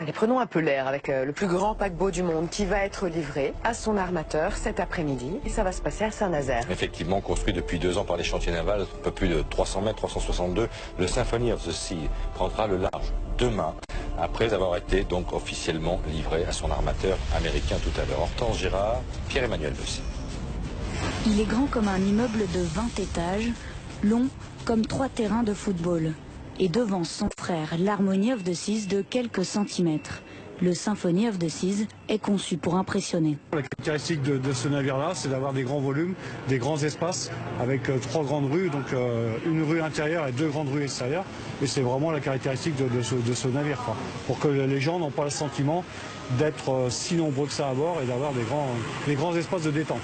Et prenons un peu l'air avec le plus grand paquebot du monde qui va être livré à son armateur cet après-midi. Et ça va se passer à Saint-Nazaire. Effectivement, construit depuis 2 ans par les chantiers navals, un peu plus de 300 mètres, 362, le Symphony of the Sea prendra le large demain, après avoir été donc officiellement livré à son armateur américain tout à l'heure. Hortense Girard, Pierre-Emmanuel Bessy. Il est grand comme un immeuble de 20 étages, long comme 3 terrains de football. Et devant son frère, l'Harmony of the Seas de quelques centimètres. Le Symphony of the Seas est conçu pour impressionner. La caractéristique de ce navire-là, c'est d'avoir des grands volumes, des grands espaces, avec 3 grandes rues, donc une rue intérieure et 2 grandes rues extérieures. Et c'est vraiment la caractéristique de ce navire, quoi. Pour que les gens n'ont pas le sentiment d'être si nombreux que ça à bord et d'avoir des grands espaces de détente.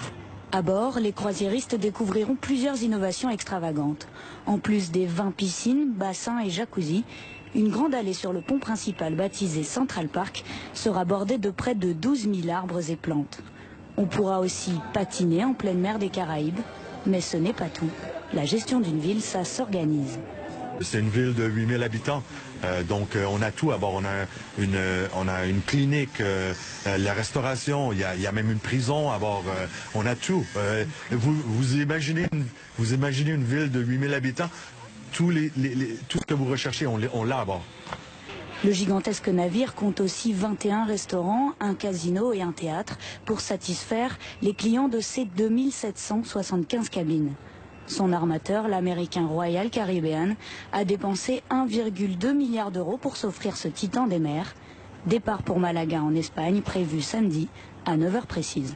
À bord, les croisiéristes découvriront plusieurs innovations extravagantes. En plus des 20 piscines, bassins et jacuzzi, une grande allée sur le pont principal baptisé Central Park sera bordée de près de 12 000 arbres et plantes. On pourra aussi patiner en pleine mer des Caraïbes, mais ce n'est pas tout. La gestion d'une ville, ça s'organise. C'est une ville de 8000 habitants, donc on a tout à bord. On a une clinique, la restauration, il y a même une prison à bord. On a tout. Vous imaginez une ville de 8000 habitants, tout ce que vous recherchez, on l'a à bord. Le gigantesque navire compte aussi 21 restaurants, un casino et un théâtre pour satisfaire les clients de ses 2775 cabines. Son armateur, l'américain Royal Caribbean, a dépensé 1,2 milliard d'euros pour s'offrir ce titan des mers. Départ pour Malaga en Espagne prévu samedi à 9h précises.